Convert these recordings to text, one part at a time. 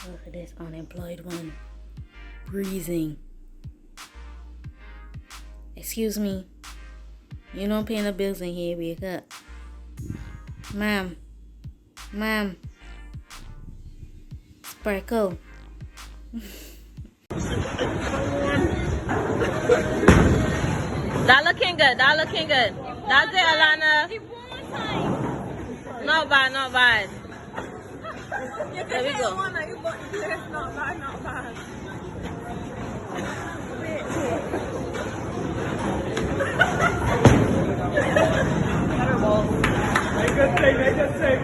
Look at this unemployed one. Breathing. Excuse me. You don't pay the bills in here, wake up. Ma'am. Ma'am. Sparkle. That looking good. That looking good. That's it, Alana. Not bad, not bad. There we go. Not bad, not bad. Make us sing, make us sing.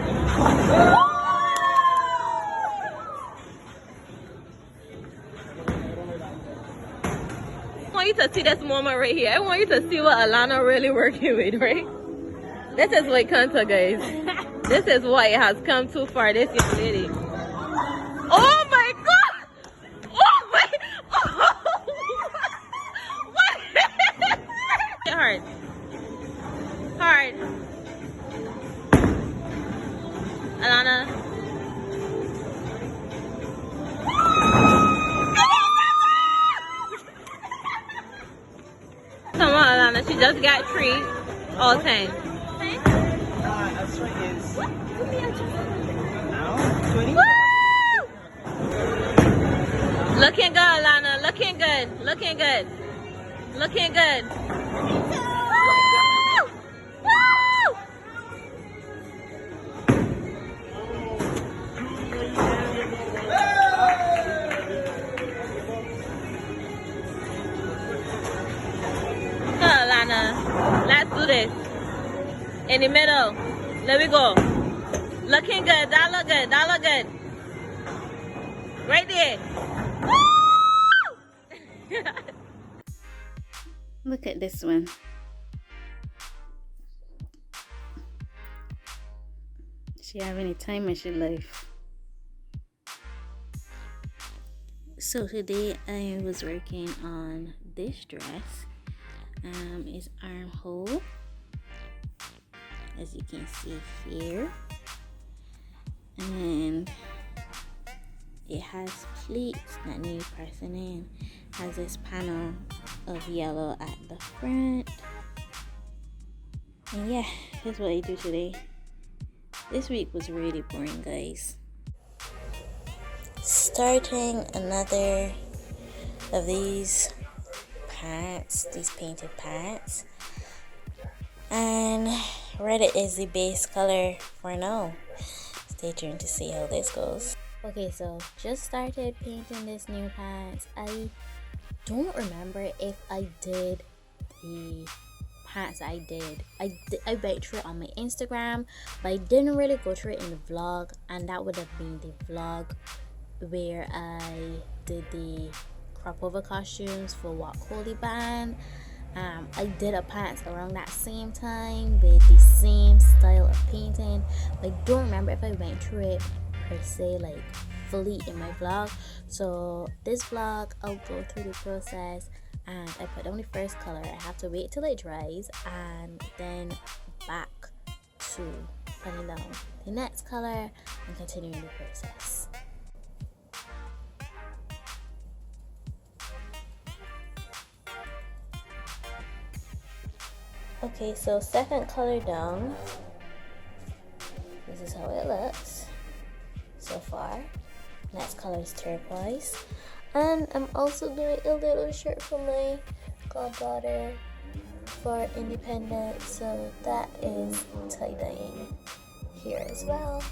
I want you to see this moment right here. I want you to see what Alana really working with, right? This is Wakanta, guys. This is why it has come too far, this young lady. Oh my god! Oh my! Oh, what? Hard. Hard. Alana. Come on, Alana. She just got 3 all 10. That's right, is now 20. Woo! Looking good, Alana. Looking good. Looking good. Looking good. Woo! Woo! Come on, Alana. Let's do this. In the middle. There we go. Looking good. That look good. That look good. Right there. Woo! Look at this one. She have any time in her life. So today I was working on this dress. It's armhole, as you can see here, and it has pleats that need pressing in. Has this panel of yellow at the front, and yeah, that's what I do today. This week was really boring, guys. Starting another of these pants, these painted pants, and red is the base color for now. Stay tuned to see how this goes. Okay, so just started painting this new pants. I don't remember if I did the pants I went through it on my Instagram, but I didn't really go through it in the vlog, and that would have been the vlog where I did the crop over costumes for Walk Holy Band. I did a pants around that same time with the same style of painting, but I don't remember if I went through it per se, like fully in my vlog. So this vlog, I'll go through the process, and I put down the first color. I have to wait till it dries and then back to putting down the next color and continuing the process. Okay, so second color down. This is how it looks so far. Next color is turquoise. And I'm also doing a little shirt for my goddaughter for Independence. So that is tie-dyeing here as well.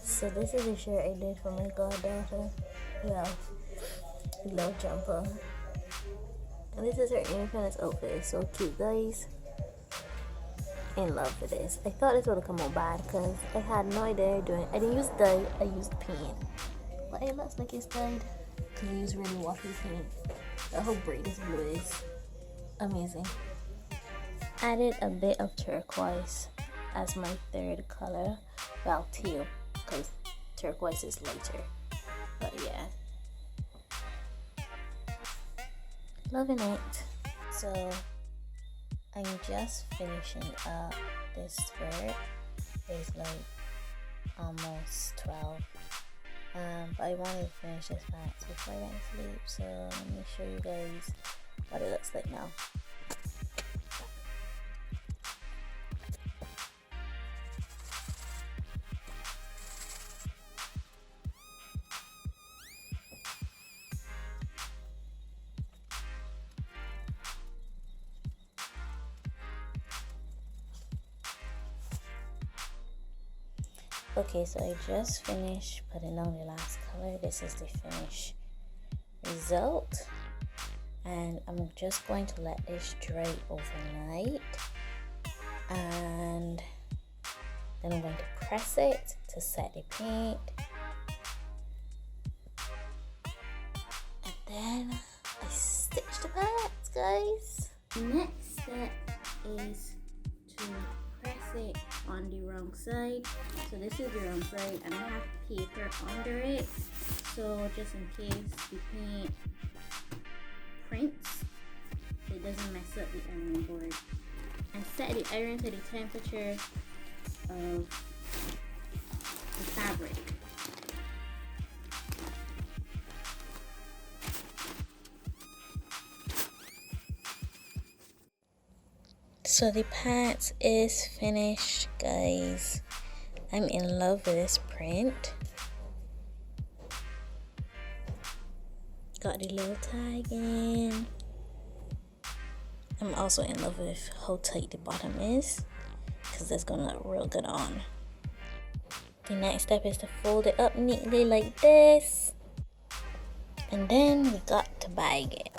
So this is a shirt I did for my goddaughter. Yeah, love jumper. And this is her Independence outfit. It's so cute, guys. In love with this. I thought this would have come out bad because I had no idea doing. I didn't use dye. I used paint. But it looks like it's dyed because I use really watery paint. Look how bright this blue is. Amazing. Added a bit of turquoise as my third color. Well, teal, because turquoise is lighter. But yeah. Loving it. So I'm just finishing up this skirt. There's like almost 12 but I wanted to finish this pants before I went to sleep, so let me show you guys what it looks like now. Okay, so I just finished putting on the last color. This is the finished result, and I'm just going to let this dry overnight, and then I'm going to press it to set the paint, and then I stitch the pants, guys. The next step is to press it on the wrong side. So this is the wrong side, and I have paper under it, so just in case the paint prints, it doesn't mess up the ironing board. And set the iron to the temperature of the fabric. So the pants is finished, guys. I'm in love with this print. Got the little tag in. I'm also in love with how tight the bottom is, because that's gonna look real good on. The next step is to fold it up neatly like this, and then we got to bag it.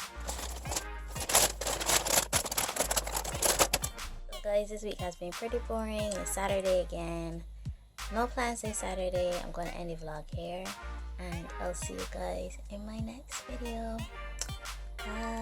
Guys, this week has been pretty boring. It's Saturday again. No plans this Saturday. I'm going to end the vlog here, and I'll see you guys in my next video. Bye.